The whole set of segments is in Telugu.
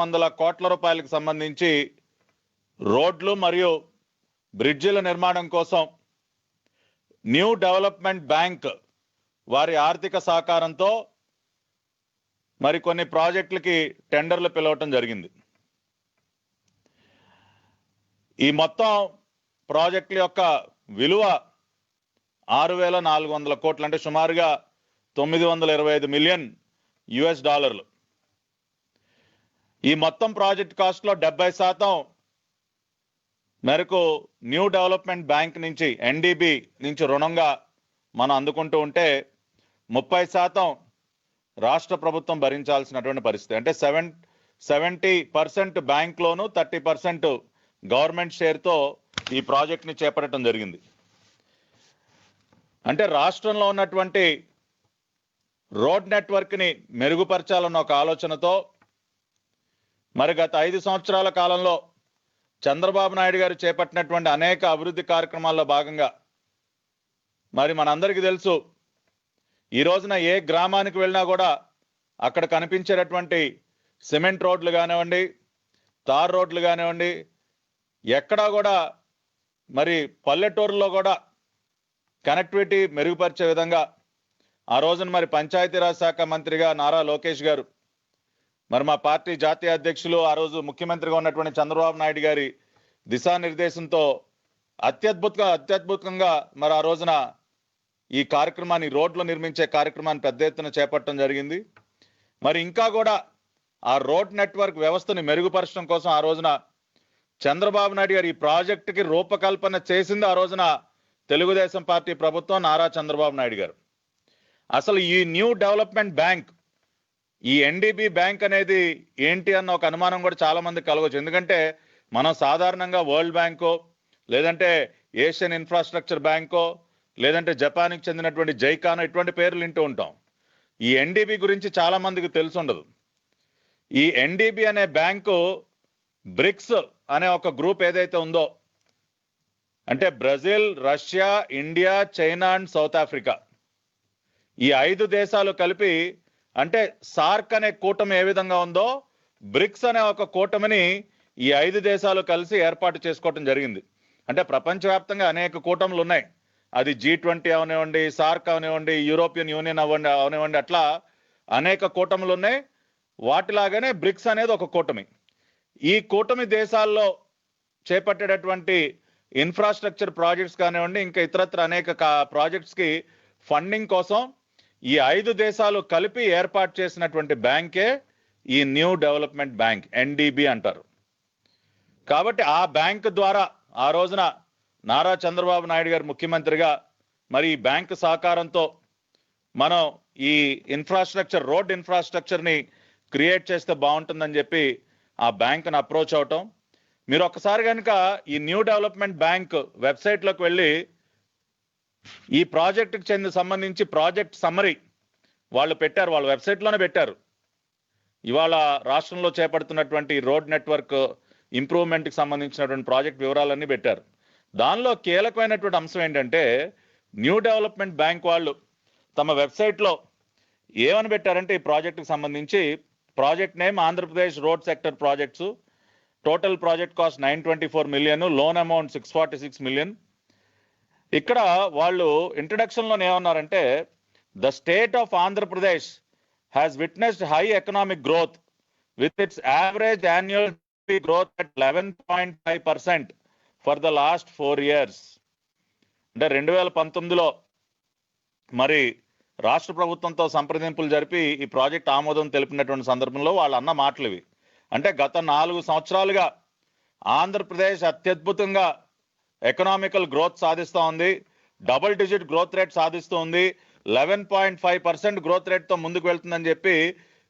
వందల కోట్ల రూపాయలకు సంబంధించి రోడ్లు మరియు బ్రిడ్జిల నిర్మాణం కోసం న్యూ డెవలప్మెంట్ బ్యాంక్ వారి ఆర్థిక సహకారంతో మరికొన్ని ప్రాజెక్టులకి టెండర్లు పిలవటం జరిగింది. ఈ మొత్తం ప్రాజెక్టుల యొక్క విలువ 6,400 కోట్లు, అంటే సుమారుగా $925 మిలియన్. ఈ మొత్తం ప్రాజెక్ట్ కాస్ట్లో 70% మేరకు న్యూ డెవలప్మెంట్ బ్యాంక్ నుంచి, ఎన్డీబీ నుంచి రుణంగా మనం అందుకుంటూ ఉంటే 30% రాష్ట్ర ప్రభుత్వం భరించాల్సినటువంటి పరిస్థితి. అంటే 70% బ్యాంక్ లోను, 30% గవర్నమెంట్ షేర్తో ఈ ప్రాజెక్ట్ని చేపట్టడం జరిగింది. అంటే రాష్ట్రంలో ఉన్నటువంటి రోడ్ నెట్వర్క్ని మెరుగుపరచాలన్న ఒక ఆలోచనతో మరి గత 5 సంవత్సరాల కాలంలో చంద్రబాబు నాయుడు గారు చేపట్టినటువంటి అనేక అభివృద్ధి కార్యక్రమాల్లో భాగంగా మరి మనందరికీ తెలుసు, ఈ రోజున ఏ గ్రామానికి వెళ్ళినా కూడా అక్కడ కనిపించేటటువంటి సిమెంట్ రోడ్లు కానివ్వండి, తార్ రోడ్లు కానివ్వండి, ఎక్కడా కూడా మరి పల్లెటూరులో కూడా కనెక్టివిటీ మెరుగుపరిచే విధంగా ఆ రోజున మరి పంచాయతీరాజ్ శాఖ మంత్రిగా నారా లోకేష్ గారు, మరి మా పార్టీ జాతీయ అధ్యక్షులు ఆ రోజు ముఖ్యమంత్రిగా ఉన్నటువంటి చంద్రబాబు నాయుడు గారి దిశానిర్దేశంతో అత్యద్భుతంగా మరి ఆ రోజున ఈ కార్యక్రమాన్ని, రోడ్లు నిర్మించే కార్యక్రమాన్ని పెద్ద ఎత్తున చేపట్టడం జరిగింది. మరి ఇంకా కూడా ఆ రోడ్ నెట్వర్క్ వ్యవస్థని మెరుగుపరచడం కోసం ఆ రోజున చంద్రబాబు నాయుడు గారు ఈ ప్రాజెక్టుకి రూపకల్పన చేసింది ఆ రోజున తెలుగుదేశం పార్టీ ప్రభుత్వం, నారా చంద్రబాబు నాయుడు గారు. అసలు ఈ న్యూ డెవలప్మెంట్ బ్యాంక్, ఈ ఎన్డీబీ బ్యాంక్ అనేది ఏంటి అన్న ఒక అనుమానం కూడా చాలా మందికి కలగవచ్చు. ఎందుకంటే మనం సాధారణంగా వరల్డ్ బ్యాంకో, లేదంటే ఏషియన్ ఇన్ఫ్రాస్ట్రక్చర్ బ్యాంకో, లేదంటే జపాన్కి చెందినటువంటి జైకానో ఇటువంటి పేర్లు వింటూ ఉంటాం. ఈ ఎన్డీబీ గురించి చాలా మందికి తెలిసి ఉండదు. ఈ ఎన్డీబీ అనే బ్యాంకు బ్రిక్స్ అనే ఒక గ్రూప్ ఏదైతే ఉందో, అంటే Brazil, Russia, India, China and South Africa, ఈ 5 దేశాలు కలిపి, అంటే సార్క్ అనే కూటమి ఏ విధంగా ఉందో బ్రిక్స్ అనే ఒక కూటమిని ఈ 5 దేశాలు కలిసి ఏర్పాటు చేసుకోవటం జరిగింది. అంటే ప్రపంచవ్యాప్తంగా అనేక కూటములు ఉన్నాయి. అది G20 అవనివ్వండి, సార్క్ అవనివ్వండి, యూరోపియన్ యూనియన్ అవనివ్వండి, అట్లా అనేక కూటములు ఉన్నాయి. వాటిలాగానే బ్రిక్స్ అనేది ఒక కూటమి. ఈ కూటమి దేశాల్లో చేపట్టేటటువంటి ఇన్ఫ్రాస్ట్రక్చర్ ప్రాజెక్ట్స్ కానివ్వండి, ఇంకా ఇతరత్ర అనేక ప్రాజెక్ట్స్కి ఫండింగ్ కోసం ఈ 5 దేశాలు కలిపి ఏర్పాటు చేసినటువంటి బ్యాంకే ఈ న్యూ డెవలప్మెంట్ బ్యాంక్, ఎన్డీబీ అంటారు. కాబట్టి ఆ బ్యాంక్ ద్వారా ఆ రోజున నారా చంద్రబాబు నాయుడు గారు ముఖ్యమంత్రిగా మరి ఈ బ్యాంక్ సహకారంతో మనం ఈ ఇన్ఫ్రాస్ట్రక్చర్, రోడ్ ఇన్ఫ్రాస్ట్రక్చర్ని క్రియేట్ చేస్తే బాగుంటుందని చెప్పి ఆ బ్యాంక్ను అప్రోచ్ అవటం. మీరు ఒక్కసారి కనుక ఈ న్యూ డెవలప్మెంట్ బ్యాంక్ వెబ్సైట్లోకి వెళ్ళి ఈ ప్రాజెక్టుకి సంబంధించి ప్రాజెక్ట్ సమ్మరీ వాళ్ళు పెట్టారు, వాళ్ళ వెబ్సైట్లోనే పెట్టారు. ఇవాళ రాష్ట్రంలో చేపడుతున్నటువంటి రోడ్ నెట్వర్క్ ఇంప్రూవ్మెంట్కి సంబంధించినటువంటి ప్రాజెక్ట్ వివరాలన్నీ పెట్టారు. దానిలో కీలకమైనటువంటి అంశం ఏంటంటే, న్యూ డెవలప్మెంట్ బ్యాంక్ వాళ్ళు తమ వెబ్సైట్లో ఏమని పెట్టారంటే, ఈ ప్రాజెక్టుకి సంబంధించి project name Andhra Pradesh road sector projects, total project cost 924 million, loan amount 646 million. ఇక్కడ వాళ్ళు ఇంట్రడక్షన్లో ఏమన్నారంటే, the state of Andhra Pradesh has witnessed high economic growth with its average annual growth at 11.5% for the last 4 years. అంటే 2019లో మరి రాష్ట్ర ప్రభుత్వంతో సంప్రదింపులు జరిపి ఈ ప్రాజెక్ట్ ఆమోదం తెలిపినటువంటి సందర్భంలో వాళ్ళు అన్న మాటలు ఇవి. అంటే గత 4 సంవత్సరాలుగా ఆంధ్రప్రదేశ్ అత్యద్భుతంగా ఎకనామికల్ గ్రోత్ సాధిస్తూ ఉంది, డబుల్ డిజిట్ గ్రోత్ రేట్ సాధిస్తూ ఉంది, 11.5% గ్రోత్ రేట్తో ముందుకు వెళ్తుందని చెప్పి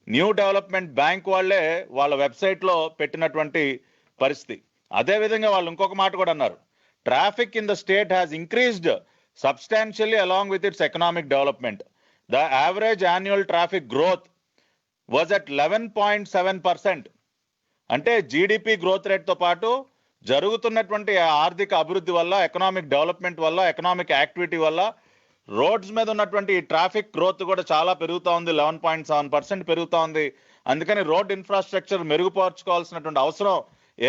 న్యూ డెవలప్మెంట్ బ్యాంక్ వాళ్ళే వాళ్ళ వెబ్సైట్లో పెట్టినటువంటి పరిస్థితి. అదేవిధంగా వాళ్ళు ఇంకొక మాట కూడా అన్నారు, traffic in the state has increased substantially along with its economic development. The average annual traffic growth was at 11.7%. అంటే జీడిపి గ్రోత్ రేట్తో పాటు జరుగుతున్నటువంటి ఆర్థిక అభివృద్ధి వల్ల, ఎకనామిక్ డెవలప్మెంట్ వల్ల, ఎకనామిక్ యాక్టివిటీ వల్ల రోడ్స్ మీద ఉన్నటువంటి ట్రాఫిక్ గ్రోత్ కూడా చాలా పెరుగుతూ ఉంది, 11.7% పెరుగుతూ ఉంది. అందుకని రోడ్ ఇన్ఫ్రాస్ట్రక్చర్ మెరుగుపరచుకోవాల్సినటువంటి అవసరం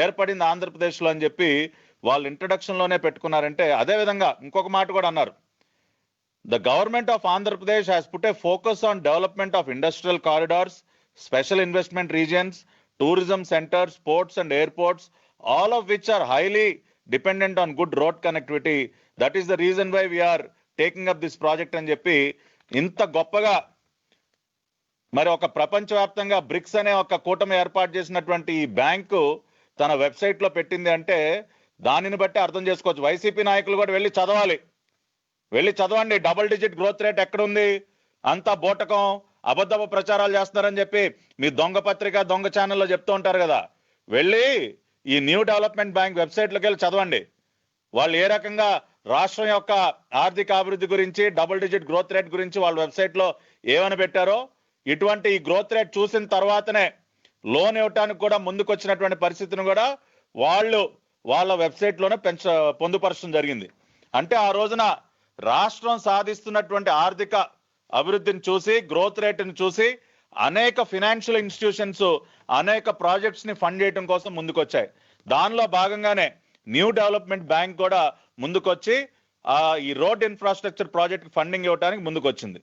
ఏర్పడింది ఆంధ్రప్రదేశ్లో అని చెప్పి వాళ్ళు ఇంట్రడక్షన్ లోనే పెట్టుకున్నారంటే, అదే విధంగా ఇంకొక మాట కూడా అన్నారు. The government of Andhra Pradesh has put a focus on development of industrial corridors, special investment regions, tourism centers, ports and airports, all of which are highly dependent on good road connectivity. That is the reason why we are taking up this project అని చెప్పి ఇంత గొప్పగా మరి ఒక ప్రపంచవ్యాప్తంగా బ్రిక్స్ అనే ఒక కూటమి ఏర్పాటు చేసినటువంటి ఈ బ్యాంకు తన వెబ్సైట్ లో పెట్టింది అంటే దానిని బట్టి అర్థం చేసుకోవచ్చు. వైసీపీ నాయకులు కూడా వెళ్ళి చదవండి. డబుల్ డిజిట్ గ్రోత్ రేట్ ఎక్కడుంది? అంతా బోటకం, అబద్ధపు ప్రచారాలు చేస్తున్నారని చెప్పి మీ దొంగ పత్రిక, దొంగ ఛానల్లో చెప్తూ ఉంటారు కదా. వెళ్ళి ఈ న్యూ డెవలప్మెంట్ బ్యాంక్ వెబ్సైట్లోకి వెళ్ళి చదవండి. వాళ్ళు ఏ రకంగా రాష్ట్రం యొక్క ఆర్థిక అభివృద్ధి గురించి, డబుల్ డిజిట్ గ్రోత్ రేట్ గురించి వాళ్ళ వెబ్సైట్ లో ఏమని పెట్టారో, ఇటువంటి ఈ గ్రోత్ రేట్ చూసిన తర్వాతనే లోన్ ఇవ్వటానికి కూడా ముందుకొచ్చినటువంటి పరిస్థితిని కూడా వాళ్ళు వాళ్ళ వెబ్సైట్ లోనే పొందుపరచడం జరిగింది. అంటే ఆ రోజున రాష్ట్రం సాధిస్తున్నటువంటి ఆర్థిక అభివృద్ధిని చూసి, గ్రోత్ రేట్ని చూసి అనేక ఫినాన్షియల్ ఇన్స్టిట్యూషన్స్ అనేక ప్రాజెక్ట్స్ ని ఫండ్ చేయడం కోసం ముందుకొచ్చాయి. దానిలో భాగంగానే న్యూ డెవలప్మెంట్ బ్యాంక్ కూడా ముందుకొచ్చి ఈ రోడ్ ఇన్ఫ్రాస్ట్రక్చర్ ప్రాజెక్ట్ ఫండింగ్ ఇవ్వడానికి ముందుకొచ్చింది.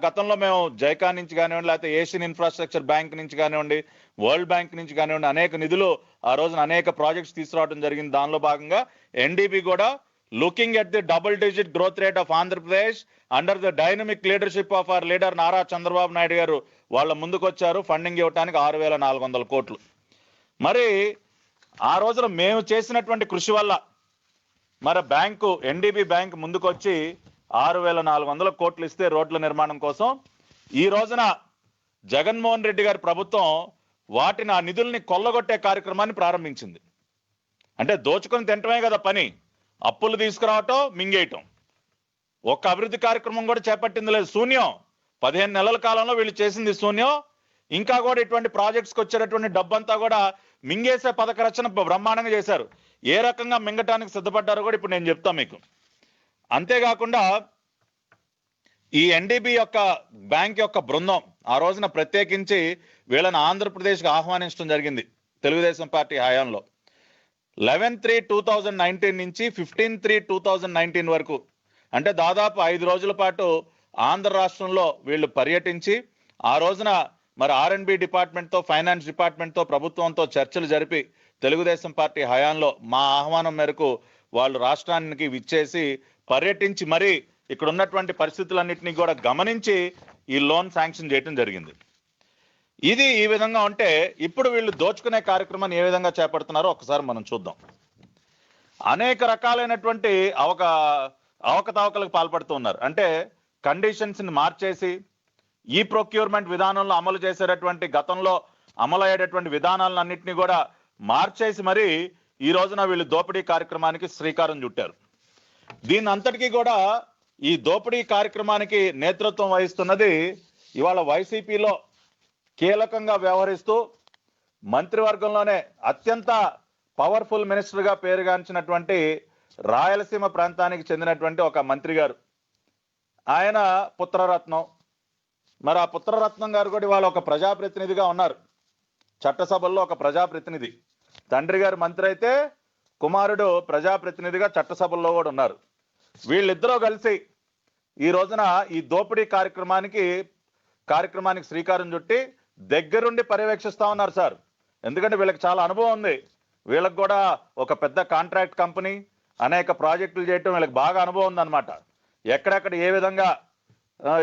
గతంలో మేము జైకా నుంచి కానివ్వండి, లేకపోతే ఏషియన్ ఇన్ఫ్రాస్ట్రక్చర్ బ్యాంక్ నుంచి కానివ్వండి, వరల్డ్ బ్యాంక్ నుంచి కానివ్వండి, అనేక నిధులు ఆ రోజున అనేక ప్రాజెక్ట్స్ తీసుకురావడం జరిగింది. దానిలో భాగంగా ఎన్డీబీ కూడా looking at the double digit growth rate of Andhra Pradesh under the dynamic leadership of our leader Nara Chandrababu Naidu గారు వాళ్ళ ముందుకొచ్చారు ఫండింగ్ ఇవ్వడానికి 6,400 కోట్లు. మరి ఆ రోజున మేము చేసినటువంటి కృషి వల్ల మరి బ్యాంకు, ఎన్డీబీ బ్యాంక్ ముందుకొచ్చి 6,400 కోట్లు ఇస్తే రోడ్ల నిర్మాణం కోసం ఈ రోజున జగన్మోహన్ రెడ్డి గారి ప్రభుత్వం వాటిని, ఆ నిధుల్ని కొల్లగొట్టే కార్యక్రమాన్ని ప్రారంభించింది. అంటే దోచుకొని తింటమే కదా పని, అప్పులు తీసుకురావటం, మింగేయటం. ఒక్క అభివృద్ధి కార్యక్రమం కూడా చేపట్టింది లేదు, శూన్యం. 15 నెలల కాలంలో వీళ్ళు చేసింది శూన్యం. ఇంకా కూడా ఇటువంటి ప్రాజెక్ట్స్కి వచ్చేటటువంటి డబ్బంతా కూడా మింగేసే పథక రచన బ్రహ్మాండంగా చేశారు. ఏ రకంగా మింగటానికి సిద్ధపడ్డారో కూడా ఇప్పుడు నేను చెప్తాను మీకు. అంతేకాకుండా ఈ ఎన్డీబీ యొక్క బ్యాంక్ యొక్క బృందం ఆ రోజున ప్రత్యేకించి వీళ్ళని ఆంధ్రప్రదేశ్కి ఆహ్వానించడం జరిగింది తెలుగుదేశం పార్టీ హయాంలో. 11/3/2019 నుంచి 15/3/2019 వరకు, అంటే దాదాపు 5 రోజుల పాటు ఆంధ్ర రాష్ట్రంలో వీళ్ళు పర్యటించి ఆ రోజున మరి R&B డిపార్ట్మెంట్తో, ఫైనాన్స్ డిపార్ట్మెంట్తో, ప్రభుత్వంతో చర్చలు జరిపి తెలుగుదేశం పార్టీ హయాంలో మా ఆహ్వానం మేరకు వాళ్ళు రాష్ట్రానికి విచ్చేసి పర్యటించి మరి ఇక్కడ ఉన్నటువంటి పరిస్థితులన్నింటినీ కూడా గమనించి ఈ లోన్ శాంక్షన్ చేయడం జరిగింది. ఇది ఈ విధంగా ఉంటే ఇప్పుడు వీళ్ళు దోచుకునే కార్యక్రమాన్ని ఏ విధంగా చేపడుతున్నారో ఒకసారి మనం చూద్దాం. అనేక రకాలైనటువంటి అవకతవకలకు పాల్పడుతూ ఉన్నారు. అంటే కండిషన్స్ ని మార్చేసి ఈ ప్రొక్యూర్మెంట్ విధానంలో అమలు చేసేటటువంటి, గతంలో అమలు అయ్యేటటువంటి విధానాలన్నింటినీ కూడా మార్చేసి మరి ఈ రోజున వీళ్ళు దోపిడీ కార్యక్రమానికి శ్రీకారం చుట్టారు. దీని అంతటికీ కూడా ఈ దోపిడీ కార్యక్రమానికి నేతృత్వం వహిస్తున్నది ఇవాళ వైసీపీలో కీలకంగా వ్యవహరిస్తూ మంత్రివర్గంలోనే అత్యంత పవర్ఫుల్ మినిస్టర్గా పేరుగాంచినటువంటి రాయలసీమ ప్రాంతానికి చెందినటువంటి ఒక మంత్రి గారు. ఆయన పుత్రరత్నం. మరి ఆ పుత్రరత్నం గారు కూడా ఇవాళ ఒక ప్రజాప్రతినిధిగా ఉన్నారు, చట్టసభల్లో ఒక ప్రజాప్రతినిధి. తండ్రి గారు మంత్రి అయితే కుమారుడు ప్రజాప్రతినిధిగా చట్టసభల్లో కూడా ఉన్నారు. వీళ్ళిద్దరూ కలిసి ఈ రోజున ఈ దోపిడీ కార్యక్రమానికి శ్రీకారం చుట్టి దగ్గరుండి పర్యవేక్షిస్తా ఉన్నారు సార్. ఎందుకంటే వీళ్ళకి చాలా అనుభవం ఉంది. వీళ్ళకి కూడా ఒక పెద్ద కాంట్రాక్ట్ కంపెనీ, అనేక ప్రాజెక్టులు చేయటం వీళ్ళకి బాగా అనుభవం ఉందన్నమాట. ఎక్కడెక్కడ ఏ విధంగా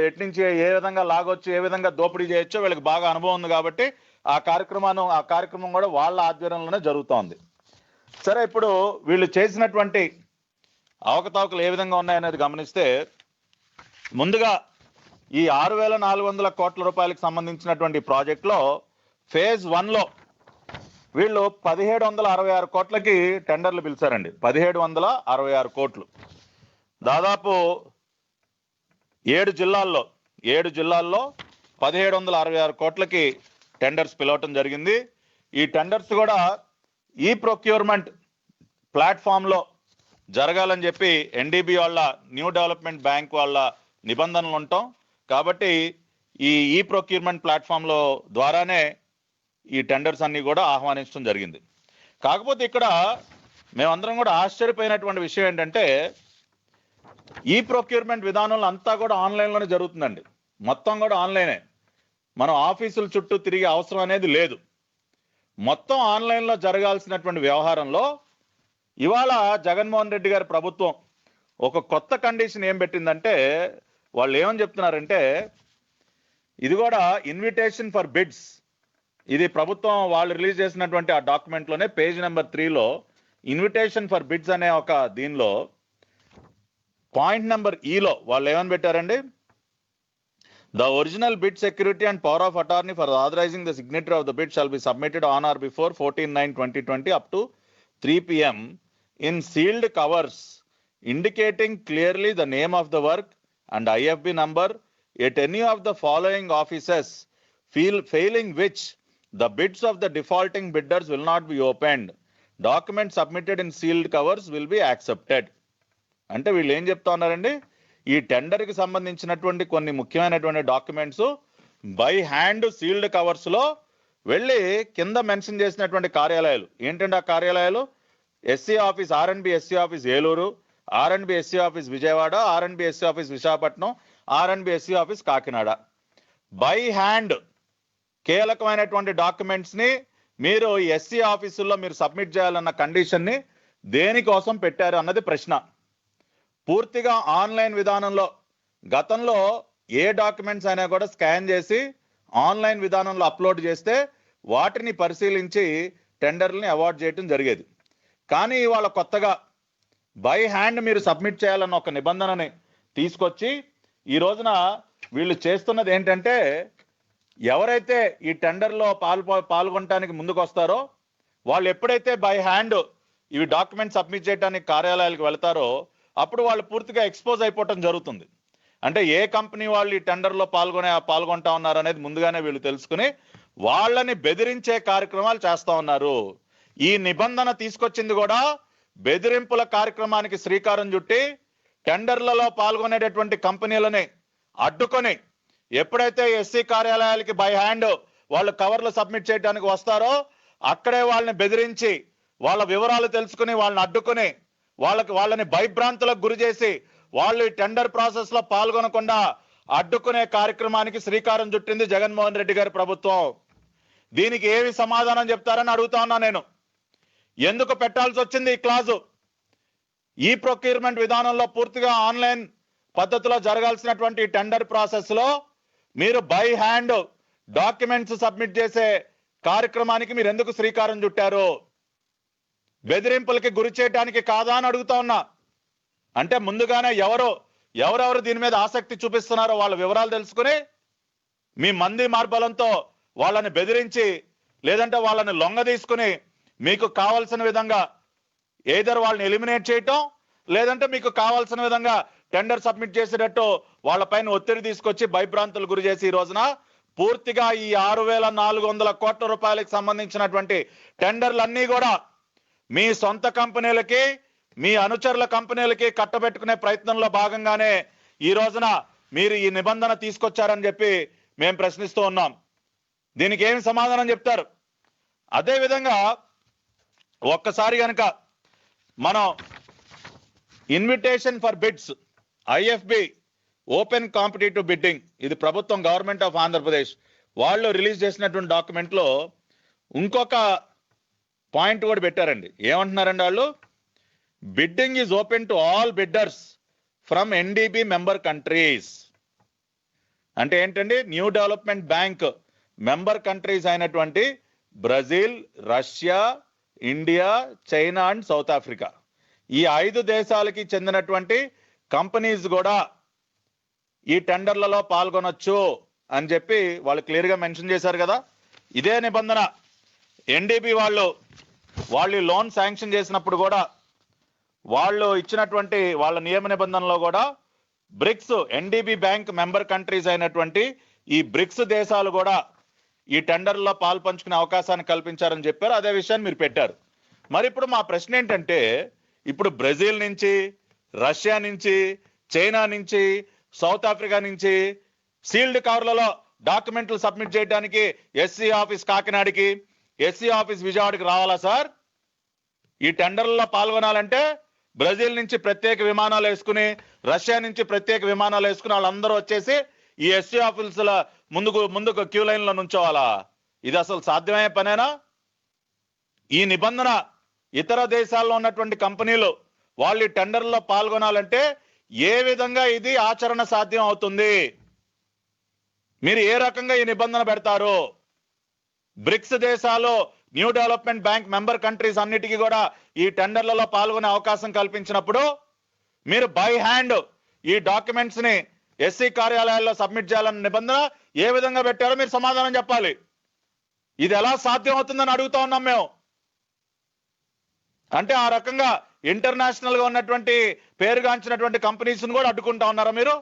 ఎట్నుంచి ఏ విధంగా లాగొచ్చు, ఏ విధంగా దోపిడీ చేయొచ్చో వీళ్ళకి బాగా అనుభవం ఉంది. కాబట్టి ఆ కార్యక్రమం కూడా వాళ్ళ ఆధ్వర్యంలోనే జరుగుతోంది. సరే, ఇప్పుడు వీళ్ళు చేసినటువంటి అవకతవకలు ఏ విధంగా ఉన్నాయనేది గమనిస్తే, ముందుగా ఈ 6,400 కోట్ల రూపాయలకు సంబంధించినటువంటి ప్రాజెక్టులో ఫేజ్ 1లో వీళ్ళు 1,766 కోట్లకి టెండర్లు పిలిచారండి. 1,766 కోట్లు, దాదాపు 7 జిల్లాల్లో 1,766 కోట్లకి టెండర్స్ పిలవటం జరిగింది. ఈ టెండర్స్ కూడా ఈ ప్రొక్యూర్మెంట్ ప్లాట్ఫామ్లో జరగాలని చెప్పి ఎన్డీబీ వాళ్ళ, న్యూ డెవలప్మెంట్ బ్యాంక్ వాళ్ళ నిబంధనలు ఉంటాం. కాబట్టి ఈ ప్రొక్యూర్మెంట్ ప్లాట్ఫామ్లో ద్వారానే ఈ టెండర్స్ అన్ని కూడా ఆహ్వానించడం జరిగింది. కాకపోతే ఇక్కడ మేమందరం కూడా ఆశ్చర్యపోయినటువంటి విషయం ఏంటంటే ఈ ప్రొక్యూర్మెంట్ విధానంలో అంతా కూడా ఆన్లైన్లోనే జరుగుతుందండి. మొత్తం కూడా ఆన్లైనే. మనం ఆఫీసుల చుట్టూ తిరిగే అవసరం అనేది లేదు. మొత్తం ఆన్లైన్లో జరగాల్సినటువంటి వ్యవహారంలో ఇవాళ జగన్మోహన్ రెడ్డి గారి ప్రభుత్వం ఒక కొత్త కండిషన్ ఏం పెట్టిందంటే, వాళ్ళు ఏమని చెప్తున్నారంటే, ఇది కూడా ఇన్విటేషన్ ఫర్ బిడ్స్, ఇది ప్రభుత్వం వాళ్ళు రిలీజ్ చేసినటువంటి ఆ డాక్యుమెంట్లోనే పేజ్ నెంబర్ 3లో ఇన్విటేషన్ ఫర్ బిడ్స్ అనే ఒక దీనిలో పాయింట్ నెంబర్ ఈలో వాళ్ళు ఏమని పెట్టారండి, the original bid security and power of attorney for authorising the signature of the bid shall be submitted on or before 14/9/2020 up to 3 PM in sealed covers indicating clearly the name of the work and IFB number at any of the following offices, failing which the bids of the defaulting bidders will not be opened. Documents submitted in sealed covers will be accepted. అంటే వీళ్ళు ఏం చెప్తా ఉన్నారండి, ఈ టెండర్కి సంబంధించినటువంటి కొన్ని ముఖ్యమైనటువంటి డాక్యుమెంట్స్ బై హ్యాండ్ సీల్డ్ కవర్స్లో వెళ్ళి కింద మెన్షన్ చేసినటువంటి కార్యాలయాలు ఏంటంటే ఆ కార్యాలయాలు ఎస్సీ ఆఫీస్ ఆర్ఎండ్బి ఎస్సీ ఆఫీస్ ఏలూరు, ఆర్ఎండ్బి ఎస్సీ ఆఫీస్ విజయవాడ, ఆర్ఎండ్బి ఎస్సీ ఆఫీస్ విశాఖపట్నం, ఆర్ఎండ్బి SC office Kakinada. By hand కీలకమైనటువంటి డాక్యుమెంట్స్ని మీరు ఎస్సీ ఆఫీసుల్లో మీరు సబ్మిట్ చేయాలన్న కండిషన్ని దేనికోసం పెట్టారు అన్నది ప్రశ్న. పూర్తిగా ఆన్లైన్ విధానంలో గతంలో ఏ డాక్యుమెంట్స్ అయినా కూడా స్కాన్ చేసి ఆన్లైన్ విధానంలో అప్లోడ్ చేస్తే వాటిని పరిశీలించి టెండర్లని అవార్డ్ చేయడం జరిగేది. కానీ ఇవాళ కొత్తగా బై హ్యాండ్ మీరు సబ్మిట్ చేయాలన్న ఒక నిబంధనని తీసుకొచ్చి ఈ రోజున వీళ్ళు చేస్తున్నది ఏంటంటే, ఎవరైతే ఈ టెండర్లో పాల్గొనడానికి ముందుకు వస్తారో వాళ్ళు ఎప్పుడైతే బై హ్యాండ్ ఇవి డాక్యుమెంట్ సబ్మిట్ చేయడానికి కార్యాలయాలకు వెళ్తారో అప్పుడు వాళ్ళు పూర్తిగా ఎక్స్పోజ్ అయిపోవటం జరుగుతుంది. అంటే ఏ కంపెనీ వాళ్ళు ఈ టెండర్లో పాల్గొంటా ఉన్నారు అనేది ముందుగానే వీళ్ళు తెలుసుకుని వాళ్ళని బెదిరించే కార్యక్రమాలు చేస్తా ఉన్నారు. ఈ నిబంధన తీసుకొచ్చింది కూడా బెదిరింపుల కార్యక్రమానికి శ్రీకారం చుట్టి టెండర్లలో పాల్గొనేటటువంటి కంపెనీలని అడ్డుకొని ఎప్పుడైతే ఎస్సీ కార్యాలయాలకి బై హ్యాండ్ వాళ్ళు కవర్లు సబ్మిట్ చేయడానికి వస్తారో అక్కడే వాళ్ళని బెదిరించి వాళ్ళ వివరాలు తెలుసుకుని వాళ్ళని అడ్డుకొని వాళ్ళని భయభ్రాంతులకు గురి చేసి వాళ్ళు ఈ టెండర్ ప్రాసెస్ లో పాల్గొనకుండా అడ్డుకునే కార్యక్రమానికి శ్రీకారం చుట్టింది జగన్మోహన్ రెడ్డి గారి ప్రభుత్వం. దీనికి ఏమి సమాధానం చెప్తారని అడుగుతా ఉన్నా నేను. ఎందుకు పెట్టాల్సి వచ్చింది ఈ క్లాజు? ఈ ప్రొక్యూర్మెంట్ విధానంలో పూర్తిగా ఆన్లైన్ పద్ధతిలో జరగాల్సినటువంటి టెండర్ ప్రాసెస్ లో మీరు బై హ్యాండ్ డాక్యుమెంట్స్ సబ్మిట్ చేసే కార్యక్రమానికి మీరు ఎందుకు శ్రీకారం చుట్టారు? బెదిరింపులకి గురి చేయడానికి కాదా అని అడుగుతా ఉన్నా. అంటే ముందుగానే ఎవరెవరు దీని మీద ఆసక్తి చూపిస్తున్నారో వాళ్ళ వివరాలు తెలుసుకుని మీ మంది మార్బలంతో వాళ్ళని బెదిరించి లేదంటే వాళ్ళని లొంగ తీసుకుని మీకు కావాల్సిన విధంగా ఏదర్ వాళ్ళని ఎలిమినేట్ చేయటం లేదంటే మీకు కావాల్సిన విధంగా టెండర్ సబ్మిట్ చేసేటట్టు వాళ్ళపైన ఒత్తిడి తీసుకొచ్చి భయభ్రాంతులు గురి చేసి ఈ రోజున పూర్తిగా ఈ 6,400 కోట్ల రూపాయలకు సంబంధించినటువంటి టెండర్లన్నీ కూడా మీ సొంత కంపెనీలకి మీ అనుచరుల కంపెనీలకి కట్టబెట్టుకునే ప్రయత్నంలో భాగంగానే ఈ రోజున మీరు ఈ నిబంధన తీసుకొచ్చారని చెప్పి మేము ప్రశ్నిస్తూ ఉన్నాం. దీనికి ఏమి సమాధానం చెప్తారు? అదే విధంగా ఒక్కసారి కనుక మనం invitation for bids IFB open competitive bidding, ఇది ప్రభుత్వం గవర్నమెంట్ ఆఫ్ ఆంధ్రప్రదేశ్ వాళ్ళు రిలీజ్ చేసినటువంటి డాక్యుమెంట్ లో ఇంకొక పాయింట్ కూడా పెట్టారండి. ఏమంటున్నారండి వాళ్ళు? Bidding is open to all bidders from NDB member countries. అంటే ఏంటండి? New development bank member countries అయినటువంటి Brazil, Russia, India, China and South Africa, ఈ 5 దేశాలకి చెందినటువంటి కంపెనీస్ కూడా ఈ టెండర్లలో పాల్గొనొచ్చు అని చెప్పి వాళ్ళు క్లియర్ గా మెన్షన్ చేశారు కదా. ఇదే నిబంధన ఎన్డీబీ వాళ్ళు లోన్ శాంక్షన్ చేసినప్పుడు కూడా వాళ్ళు ఇచ్చినటువంటి వాళ్ళ నియమ నిబంధనలో కూడా BRICS NDB bank member countries అయినటువంటి ఈ బ్రిక్స్ దేశాలు కూడా ఈ టెండర్లో పాలు పంచుకునే అవకాశాన్ని కల్పించారని చెప్పారు. అదే విషయాన్ని మీరు పెట్టారు. మరి ఇప్పుడు మా ప్రశ్న ఏంటంటే, ఇప్పుడు బ్రెజిల్ నుంచి, రష్యా నుంచి, చైనా నుంచి, సౌత్ ఆఫ్రికా నుంచి సీల్డ్ కవర్లలో డాక్యుమెంట్లు సబ్మిట్ చేయడానికి ఎస్సీ ఆఫీస్ కాకినాడకి, ఎస్సీ ఆఫీస్ విజయవాడకి రావాలా సార్? ఈ టెండర్లలో పాల్గొనాలంటే బ్రెజిల్ నుంచి ప్రత్యేక విమానాలు వేసుకుని, రష్యా నుంచి ప్రత్యేక విమానాలు వేసుకుని వాళ్ళందరూ వచ్చేసి ఈ ఎస్సీ ఆఫీసుల ముందుకు క్యూ లైన్ లో నుంచోవాలా? ఇది అసలు సాధ్యమయ్యే పనేనా? ఈ నిబంధన ఇతర దేశాల్లో ఉన్నటువంటి కంపెనీలు వాళ్ళు ఈ టెండర్లో పాల్గొనాలంటే ఏ విధంగా ఇది ఆచరణ సాధ్యం అవుతుంది? మీరు ఏ రకంగా ఈ నిబంధన పెడతారు? బ్రిక్స్ దేశాలు, new development bank member countries అన్నిటికీ కూడా ఈ టెండర్లలో పాల్గొనే అవకాశం కల్పించినప్పుడు మీరు బై హ్యాండ్ ఈ డాక్యుమెంట్స్ ని ఎస్సీ కార్యాలయాల్లో సబ్మిట్ చేయాలన్న నిబంధన ఏ విధంగా పెట్టారో మీరు సమాధానం చెప్పాలి. ఇది ఎలా సాధ్యం అవుతుందని అడుగుతా ఉన్నాం మేము. అంటే ఆ రకంగా ఇంటర్నేషనల్ గా ఉన్నటువంటి పేరుగాంచినటువంటి కంపెనీస్ కూడా అడ్డుకుంటా ఉన్నారా మీరు?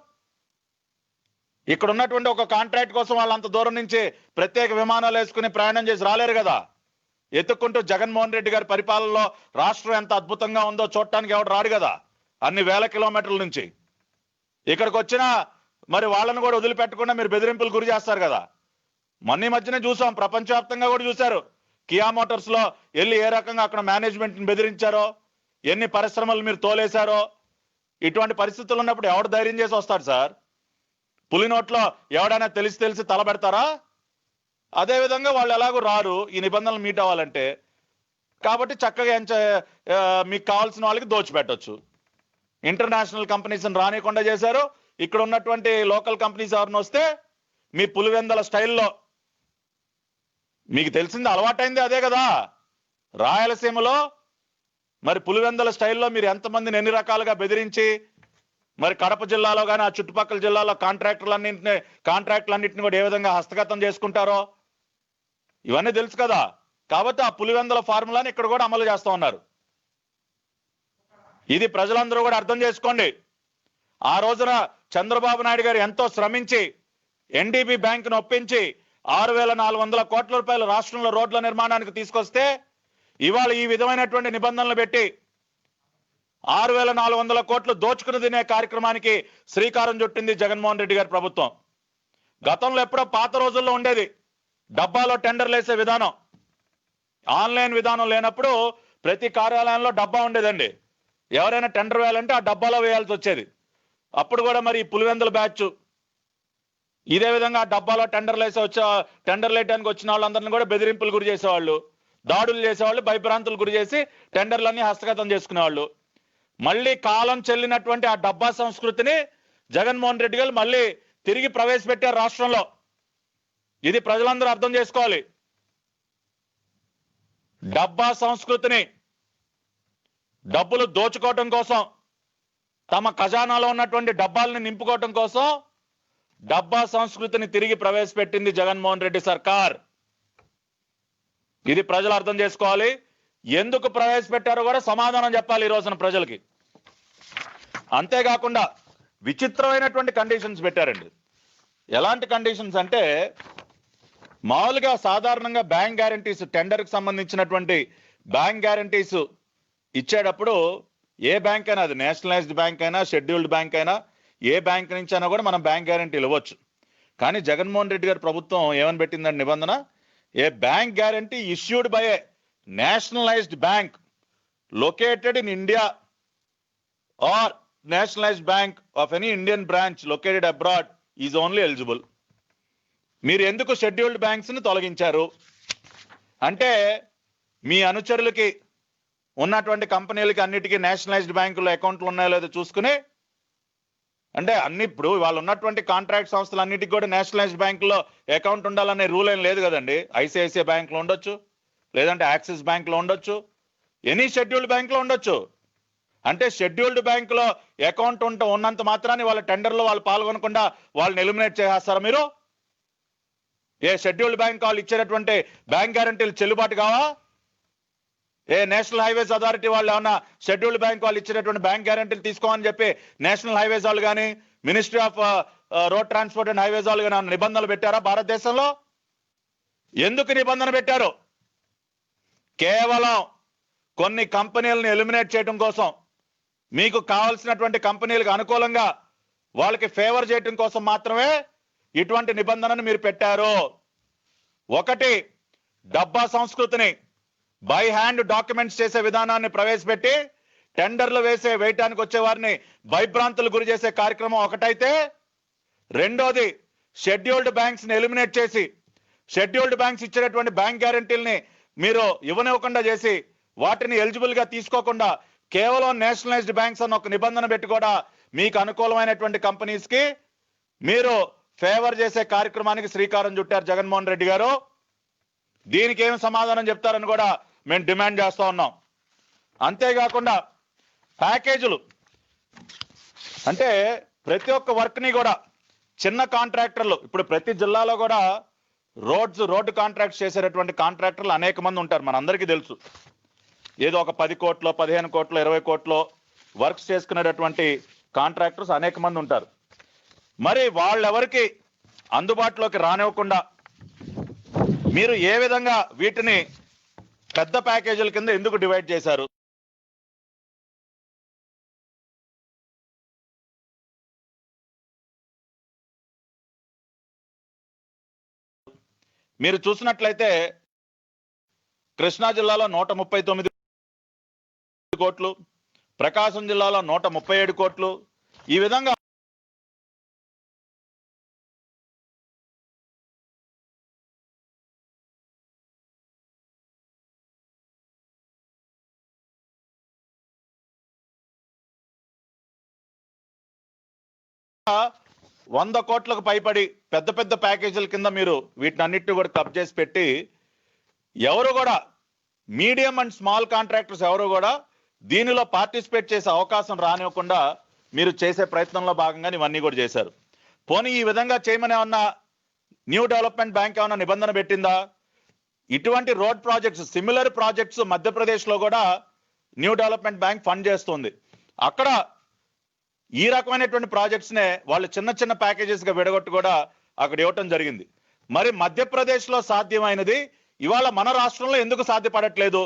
ఇక్కడ ఉన్నటువంటి ఒక కాంట్రాక్ట్ కోసం వాళ్ళంత దూరం నుంచి ప్రత్యేక విమానాలు వేసుకుని ప్రయాణం చేసి రాలేరు కదా. ఎత్తుక్కుంటూ జగన్మోహన్ రెడ్డి గారి పరిపాలనలో రాష్ట్రం ఎంత అద్భుతంగా ఉందో చూడటానికి ఎవడు రాడు కదా, అన్ని వేల కిలోమీటర్ల నుంచి. ఇక్కడికి వచ్చినా మరి వాళ్ళని కూడా వదిలిపెట్టకుండా మీరు బెదిరింపులు గురి చేస్తారు కదా. మొన్న మధ్యనే చూసాం, ప్రపంచవ్యాప్తంగా కూడా చూశారు. కియా మోటార్స్ లో వెళ్ళి ఏ రకంగా అక్కడ మేనేజ్మెంట్ ని బెదిరించారో, ఎన్ని పరిశ్రమలు మీరు తోలేశారో. ఇటువంటి పరిస్థితులు ఉన్నప్పుడు ఎవడు ధైర్యం చేసి వస్తాడు సార్? పులి నోట్లో ఎవడైనా తెలిసి తల పెడతారా? అదేవిధంగా వాళ్ళు ఎలాగో రారు ఈ నిబంధనలు మీట్ అవ్వాలంటే. కాబట్టి చక్కగా మీకు కావాల్సిన వాళ్ళకి దోచిపెట్టొచ్చు. ఇంటర్నేషనల్ కంపెనీస్ రానియకుండా చేశారు. ఇక్కడ ఉన్నటువంటి లోకల్ కంపెనీస్ ఎవరిని వస్తే మీ పులివెందల స్టైల్లో, మీకు తెలిసింది అలవాటైంది అదే కదా. రాయలసీమలో మరి పులివెందల స్టైల్లో మీరు ఎంతమందిని ఎన్ని రకాలుగా బెదిరించి, మరి కడప జిల్లాలో కానీ ఆ చుట్టుపక్కల జిల్లాలో కాంట్రాక్టులన్నింటినీ కూడా ఏ విధంగా హస్తగతం చేసుకుంటారో ఇవన్నీ తెలుసు కదా. కాబట్టి ఆ పులివెందల ఫార్ములాని ఇక్కడ కూడా అమలు చేస్తా ఉన్నారు. ఇది ప్రజలందరూ కూడా అర్థం చేసుకోండి. ఆ రోజున చంద్రబాబు నాయుడు గారు ఎంతో శ్రమించి ఎన్డీబీ బ్యాంకును ఒప్పించి 6,400 కోట్ల రూపాయలు రాష్ట్రంలో రోడ్ల నిర్మాణానికి తీసుకొస్తే ఇవాళ ఈ విధమైనటువంటి నిబంధనలు పెట్టి 6,400 కోట్లు దోచుకుని తినే కార్యక్రమానికి శ్రీకారం చుట్టింది జగన్మోహన్ రెడ్డి గారి ప్రభుత్వం. గతంలో ఎప్పుడో పాత రోజుల్లో ఉండేది డబ్బాలో టెండర్లు వేసే విధానం. ఆన్లైన్ విధానం లేనప్పుడు ప్రతి కార్యాలయంలో డబ్బా ఉండేదండి. ఎవరైనా టెండర్ వేయాలంటే ఆ డబ్బాలో వేయాల్సి వచ్చేది. అప్పుడు కూడా మరి పులివెందుల బ్యాచ్ ఇదే విధంగా ఆ డబ్బాలో టెండర్లు వేయడానికి వచ్చిన వాళ్ళందరినీ కూడా బెదిరింపులు గురి చేసేవాళ్ళు, దాడులు చేసేవాళ్ళు, భయభ్రాంతులు గురి చేసి టెండర్లన్నీ హస్తగతం చేసుకునేవాళ్ళు. మళ్ళీ కాలం చెల్లినటువంటి ఆ డబ్బా సంస్కృతిని జగన్మోహన్ రెడ్డి గారు మళ్ళీ తిరిగి ప్రవేశపెట్టారు రాష్ట్రంలో. ఇది ప్రజలందరూ అర్థం చేసుకోవాలి. డబ్బా సంస్కృతిని డబ్బులు దోచుకోవటం కోసం, తమ ఖజానాలో ఉన్నటువంటి డబ్బాలని నింపుకోవటం కోసం డబ్బా సంస్కృతిని తిరిగి ప్రవేశపెట్టింది జగన్మోహన్ రెడ్డి సర్కార్. ఇది ప్రజలు అర్థం చేసుకోవాలి. ఎందుకు ప్రవేశపెట్టారో కూడా సమాధానం చెప్పాలి ఈ రోజున ప్రజలకి. అంతేకాకుండా విచిత్రమైనటువంటి కండిషన్స్ పెట్టారండి. ఎలాంటి కండిషన్స్ అంటే, మామూలుగా సాధారణంగా బ్యాంక్ గ్యారంటీస్, టెండర్కి సంబంధించినటువంటి బ్యాంక్ గ్యారంటీస్ ఇచ్చేటప్పుడు ఏ బ్యాంక్ అయినా, అది నేషనలైజ్డ్ బ్యాంక్ అయినా, షెడ్యూల్డ్ బ్యాంక్ అయినా, ఏ బ్యాంక్ నుంచి అయినా కూడా మనం బ్యాంక్ గ్యారంటీలు ఇవ్వచ్చు. కానీ జగన్మోహన్ రెడ్డి గారి ప్రభుత్వం ఏమని పెట్టిందండి నిబంధన? A bank guarantee issued by a nationalized bank located in India or nationalized bank of any Indian branch located abroad is only eligible. మీరు ఎందుకు షెడ్యూల్డ్ బ్యాంక్స్ ని తొలగించారు అంటే, మీ అనుచరులకి ఉన్నటువంటి కంపెనీలకి అన్నిటికీ నేషనలైజ్డ్ బ్యాంకుల్లో అకౌంట్లు ఉన్నాయో లేదో చూసుకుని, అంటే అన్ని ఇప్పుడు వాళ్ళు ఉన్నటువంటి కాంట్రాక్ట్ సంస్థలు అన్నిటికీ కూడా నేషనలైజ్డ్ బ్యాంకుల్లో అకౌంట్ ఉండాలనే రూల్ ఏం లేదు కదండి. ఐసిఐసిఐ బ్యాంకులో ఉండొచ్చు, లేదంటే యాక్సిస్ బ్యాంక్ లో ఉండొచ్చు, ఎనీ షెడ్యూల్డ్ బ్యాంక్ లో ఉండొచ్చు. అంటే షెడ్యూల్డ్ బ్యాంక్ లో అకౌంట్ ఉన్నంత మాత్రాన్ని వాళ్ళ టెండర్లో వాళ్ళు పాల్గొనకుండా వాళ్ళని ఎలిమినేట్ చేసేస్తారా మీరు? ఏ షెడ్యూల్డ్ బ్యాంక్ వాళ్ళు ఇచ్చేటటువంటి బ్యాంక్ గ్యారంటీలు చెల్లుబాటు కావా? ఏ నేషనల్ హైవేస్ అథారిటీ వాళ్ళు ఏమన్నా షెడ్యూల్డ్ బ్యాంక్ వాళ్ళు ఇచ్చేటటువంటి బ్యాంక్ గ్యారంటీలు తీసుకోమని చెప్పి నేషనల్ హైవేస్ వాళ్ళు కానీ, ministry of road transport and highways వాళ్ళు కానీ నిబంధనలు పెట్టారా భారతదేశంలో? ఎందుకు నిబంధన పెట్టారు? కేవలం కొన్ని కంపెనీలను ఎలిమినేట్ చేయడం కోసం, మీకు కావాల్సినటువంటి కంపెనీలకు అనుకూలంగా వాళ్ళకి ఫేవర్ చేయడం కోసం మాత్రమే ఇటువంటి నిబంధనను మీరు పెట్టారు? ఒకటి, డబ్బా సంస్కృతిని బై హ్యాండ్ డాక్యుమెంట్స్ చేసే విధానాన్ని ప్రవేశపెట్టి టెండర్లు వేయటానికి వచ్చే వారిని భయభ్రాంతులు గురి చేసే కార్యక్రమం ఒకటైతే, రెండోది షెడ్యూల్డ్ బ్యాంక్స్ ని ఎలిమినేట్ చేసి షెడ్యూల్డ్ బ్యాంక్స్ ఇచ్చినటువంటి బ్యాంక్ గ్యారంటీల్ని మీరు ఇవ్వనివ్వకుండా చేసి వాటిని ఎలిజిబుల్ గా తీసుకోకుండా కేవలం నేషనలైజ్డ్ బ్యాంక్స్ అన్న ఒక నిబంధన పెట్టి కూడా మీకు అనుకూలమైనటువంటి కంపెనీస్ కి మీరు ఫేవర్ చేసే కార్యక్రమానికి శ్రీకారం చుట్టారు జగన్మోహన్ రెడ్డి గారు. దీనికి ఏం సమాధానం చెప్తారని కూడా మేము డిమాండ్ చేస్తా ఉన్నాం. అంతేకాకుండా ప్యాకేజీలు అంటే ప్రతి ఒక్క వర్క్ ని కూడా చిన్న కాంట్రాక్టర్లు, ఇప్పుడు ప్రతి జిల్లాలో కూడా రోడ్డు కాంట్రాక్ట్స్ చేసేటటువంటి కాంట్రాక్టర్లు అనేక మంది ఉంటారు, మనందరికీ తెలుసు. ఏదో ఒక 10 కోట్లు 15 కోట్లు 20 కోట్లు వర్క్స్ చేసుకునేటటువంటి కాంట్రాక్టర్స్ అనేక మంది ఉంటారు. మరి వాళ్ళెవరికి అందుబాటులోకి రానివ్వకుండా మీరు ఏ విధంగా వీటిని పెద్ద ప్యాకేజీల కింద ఎందుకు డివైడ్ చేశారు? మీరు చూసినట్లయితే కృష్ణా జిల్లాలో 139 కోట్లు, ప్రకాశం జిల్లాలో 137 కోట్లు, ఈ విధంగా వంద కోట్లకు పైపడి పెద్ద పెద్ద ప్యాకేజీల కింద మీరు వీటినన్నిటిని కూడా కప్ చేసి పెట్టి ఎవరు కూడా మీడియం అండ్ స్మాల్ కాంట్రాక్టర్స్ ఎవరు కూడా దీనిలో పార్టిసిపేట్ చేసే అవకాశం రానివ్వకుండా మీరు చేసే ప్రయత్నంలో భాగంగా ఇవన్నీ కూడా చేశారు. పోనీ ఈ విధంగా చేయమని ఏమన్నా న్యూ డెవలప్మెంట్ బ్యాంక్ ఏమన్నా నిబంధన పెట్టిందా? ఇటువంటి రోడ్ ప్రాజెక్ట్స్, సిమిలర్ ప్రాజెక్ట్స్ మధ్యప్రదేశ్లో కూడా న్యూ డెవలప్మెంట్ బ్యాంక్ ఫండ్ చేస్తుంది. అక్కడ ఈ రకమైనటువంటి ప్రాజెక్ట్స్ నే వాళ్ళు చిన్న చిన్న ప్యాకేజెస్ గా విడగొట్టు కూడా అక్కడ ఇవ్వటం జరిగింది. మరి మధ్యప్రదేశ్లో సాధ్యమైనది ఇవాళ మన రాష్ట్రంలో ఎందుకు సాధ్యపడట్లేదు?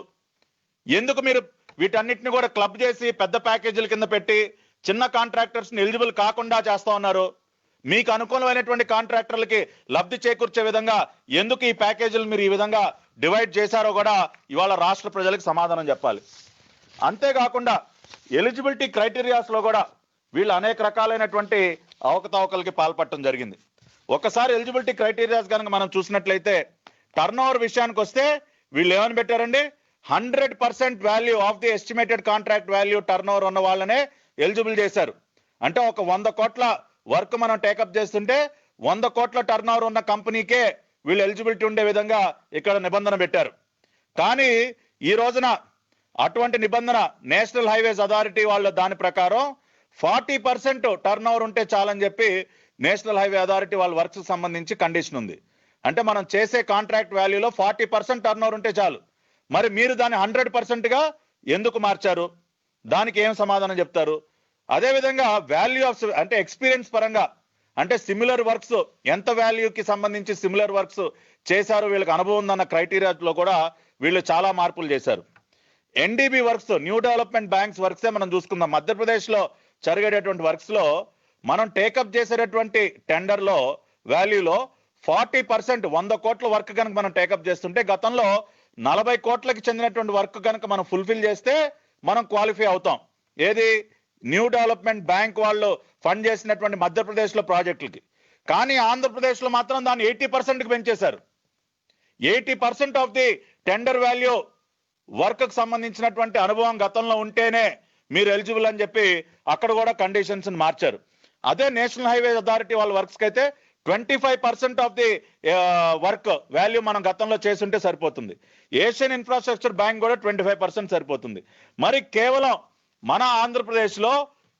ఎందుకు మీరు వీటన్నిటిని కూడా క్లబ్ చేసి పెద్ద ప్యాకేజీల కింద పెట్టి చిన్న కాంట్రాక్టర్స్ ని ఎలిజిబుల్ కాకుండా చేస్తా ఉన్నారు? మీకు అనుకూలమైనటువంటి కాంట్రాక్టర్లకి లబ్ధి చేకూర్చే విధంగా ఎందుకు ఈ ప్యాకేజీలు మీరు ఈ విధంగా డివైడ్ చేశారో కూడా ఇవాళ రాష్ట్ర ప్రజలకు సమాధానం చెప్పాలి. అంతేకాకుండా ఎలిజిబిలిటీ క్రైటీరియాస్ లో కూడా వీళ్ళు అనేక రకాలైనటువంటి అవకతవకలకి పాల్పడటం జరిగింది. ఒకసారి ఎలిజిబిలిటీ క్రైటీరియాస్ కనుక మనం చూసినట్లయితే టర్న్ ఓవర్ విషయానికి వస్తే వీళ్ళు ఏమని పెట్టారండి? 100% value of the estimated contract value turn over ఉన్న వాళ్ళనే ఎలిజిబుల్ చేశారు. అంటే ఒక 100 కోట్ల వర్క్ మనం టేకప్ చేస్తుంటే 100 కోట్ల టర్న్ ఓవర్ ఉన్న కంపెనీకే వీళ్ళు ఎలిజిబిలిటీ ఉండే విధంగా ఇక్కడ నిబంధన పెట్టారు. కానీ ఈ రోజున అటువంటి నిబంధన నేషనల్ హైవేస్ అథారిటీ వాళ్ళ దాని ప్రకారం 40% టర్న్ ఓవర్ ఉంటే చాలని చెప్పి నేషనల్ హైవే అథారిటీ వాళ్ళ వర్క్స్ సంబంధించి కండిషన్ ఉంది. అంటే మనం చేసే కాంట్రాక్ట్ వాల్యూలో 40% టర్న్ ఓవర్ ఉంటే చాలు. మరి మీరు దాన్ని 100% గా ఎందుకు మార్చారు? దానికి ఏం సమాధానం చెప్తారు? అదేవిధంగా వాల్యూ ఆఫ్ అంటే ఎక్స్పీరియన్స్ పరంగా అంటే సిమిలర్ వర్క్స్ ఎంత వాల్యూకి సంబంధించి సిమిలర్ వర్క్స్ చేశారు, వీళ్ళకి అనుభవం ఉందన్న క్రైటీరియాలో కూడా వీళ్ళు చాలా మార్పులు చేశారు. NDB works, new development banks వర్క్సే మనం చూసుకుందాం. మధ్యప్రదేశ్ లో జరిగేటటువంటి వర్క్స్ లో మనం టేకప్ చేసేటటువంటి టెండర్ లో వాల్యూలో 40% 100 కోట్ల వర్క్ కనుక మనం టేకప్ చేస్తుంటే గతంలో 40 కోట్లకి చెందినటువంటి వర్క్ కనుక మనం ఫుల్ఫిల్ చేస్తే మనం క్వాలిఫై అవుతాం. ఏది? న్యూ డెవలప్మెంట్ బ్యాంక్ వాళ్ళు ఫండ్ చేసినటువంటి మధ్యప్రదేశ్ లో ప్రాజెక్టులకి. కానీ ఆంధ్రప్రదేశ్ లో మాత్రం దాన్ని 80% కి పెంచేశారు. 80% of the tender value work కు సంబంధించినటువంటి అనుభవం గతంలో ఉంటేనే మీరు ఎలిజిబుల్ అని చెప్పి అక్కడ కూడా కండిషన్స్ మార్చారు. అదే నేషనల్ హైవే అథారిటీ వాళ్ళ వర్క్స్ కి అయితే 25% ఆఫ్ ది వర్క్ వాల్యూ మనం గతంలో చేస్తుంటే సరిపోతుంది. ఏషియన్ ఇన్ఫ్రాస్ట్రక్చర్ బ్యాంక్ కూడా 25% సరిపోతుంది. మరి కేవలం మన ఆంధ్రప్రదేశ్ లో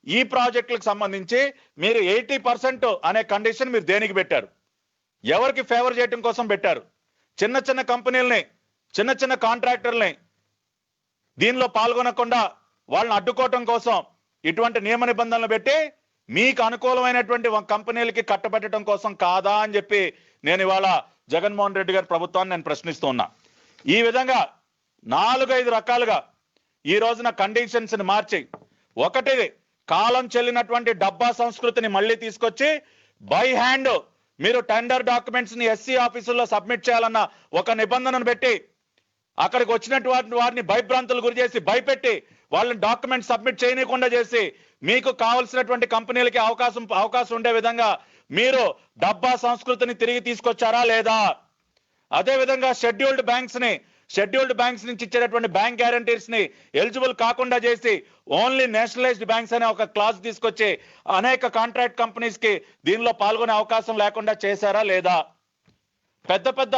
ఈ ప్రాజెక్టులకు సంబంధించి మీరు 80% అనే కండిషన్ మీరు దేనికి పెట్టారు? ఎవరికి ఫేవర్ చేయడం కోసం పెట్టారు? చిన్న చిన్న కంపెనీలని, చిన్న చిన్న కాంట్రాక్టర్లని దీనిలో పాల్గొనకుండా వాళ్ళని అడ్డుకోవటం కోసం ఇటువంటి నియమ నిబంధనలు పెట్టి మీకు అనుకూలమైనటువంటి కంపెనీలకి కట్టబెట్టడం కోసం కాదా అని చెప్పి నేను ఇవాళ జగన్మోహన్ రెడ్డి గారి ప్రభుత్వాన్ని నేను ప్రశ్నిస్తూ ఉన్నా. ఈ విధంగా 4-5 రకాలుగా ఈ రోజున కండిషన్స్ ని మార్చి, ఒకటి కాలం చెల్లినటువంటి డబ్బా సంస్కృతిని మళ్ళీ తీసుకొచ్చి బై హ్యాండ్ మీరు టెండర్ డాక్యుమెంట్స్ ని ఎస్సీ ఆఫీసుల్లో సబ్మిట్ చేయాలన్న ఒక నిబంధనను పెట్టి అక్కడికి వచ్చినటువంటి వారిని భయభ్రాంతులు గురి చేసి భయపెట్టి వాళ్ళని డాక్యుమెంట్ సబ్మిట్ చేయనీయకుండా చేసి మీకు కావాల్సినటువంటి కంపెనీలకి అవకాశం ఉండే విధంగా మీరు డబ్బా సంస్కృతిని తిరిగి తీసుకొచ్చారా లేదా? అదే విధంగా షెడ్యూల్డ్ బ్యాంక్స్ నుంచి ఇచ్చేటటువంటి బ్యాంక్ గ్యారంటీస్ ని ఎలిజిబుల్ కాకుండా చేసి ఓన్లీ నేషనలైజ్డ్ బ్యాంక్స్ అనే ఒక క్లాజ్ తీసుకొచ్చి అనేక కాంట్రాక్ట్ కంపెనీస్ కి దీనిలో పాల్గొనే అవకాశం లేకుండా చేశారా లేదా? పెద్ద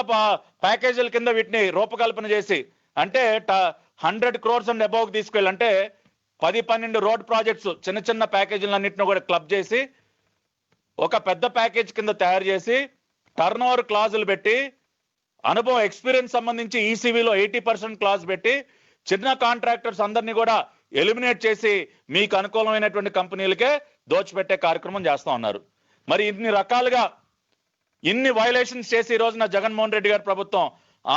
ప్యాకేజీల కింద వీటిని రూపకల్పన చేసి అంటే 100 crores అండ్ అబౌవ్ తీసుకెళ్ళి అంటే 10-12 రోడ్ ప్రాజెక్ట్స్ చిన్న ప్యాకేజీలన్నింటినీ కూడా క్లబ్ చేసి ఒక పెద్ద ప్యాకేజ్ కింద తయారు చేసి టర్న్ ఓవర్ క్లాజులు పెట్టి అనుభవం ఎక్స్పీరియన్స్ సంబంధించి ఈసీవీలో 80% క్లాజ్ పెట్టి చిన్న కాంట్రాక్టర్స్ అందరినీ కూడా ఎలిమినేట్ చేసి మీకు అనుకూలమైనటువంటి కంపెనీలకే దోచిపెట్టే కార్యక్రమం చేస్తా ఉన్నారు. మరి ఇన్ని రకాలుగా ఇన్ని వైలేషన్స్ చేసి ఈ రోజున జగన్మోహన్ రెడ్డి గారి ప్రభుత్వం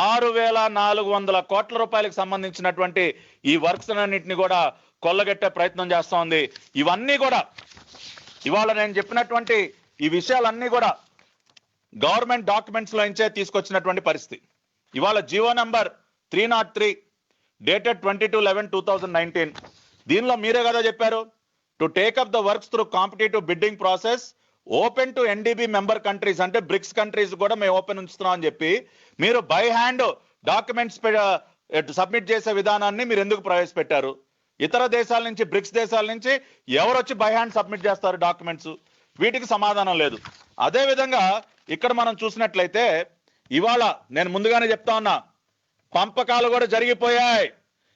6,400 కోట్ల రూపాయలకు సంబంధించినటువంటి ఈ వర్క్స్ అన్నింటినీ కూడా కొల్లగట్టే ప్రయత్నం చేస్తా ఉంది. ఇవన్నీ కూడా ఇవాళ నేను చెప్పినటువంటి ఈ విషయాలన్నీ కూడా గవర్నమెంట్ డాక్యుమెంట్స్ లో నుంచే తీసుకొచ్చినటువంటి పరిస్థితి. ఇవాళ జియో నంబర్ 303 డేటెడ్ 22/11/2019 దీనిలో మీరే కదా చెప్పారు, to take up the works through competitive bidding process open to NDB member countries అంటే బ్రిక్స్ కంట్రీస్ కూడా మేము ఓపెన్ ఉంచుతున్నాం అని చెప్పి మీరు బై హ్యాండ్ డాక్యుమెంట్స్ సబ్మిట్ చేసే విధానాన్ని మీరు ఎందుకు ప్రవేశపెట్టారు? ఇతర దేశాల నుంచి బ్రిక్స్ దేశాల నుంచి ఎవరు వచ్చి బై హ్యాండ్ సబ్మిట్ చేస్తారు డాక్యుమెంట్స్? వీటికి సమాధానం లేదు. అదే విధంగా ఇక్కడ మనం చూసినట్లయితే ఇవాళ నేను ముందుగానే చెప్తా ఉన్నా, పంపకాలు కూడా జరిగిపోయాయి.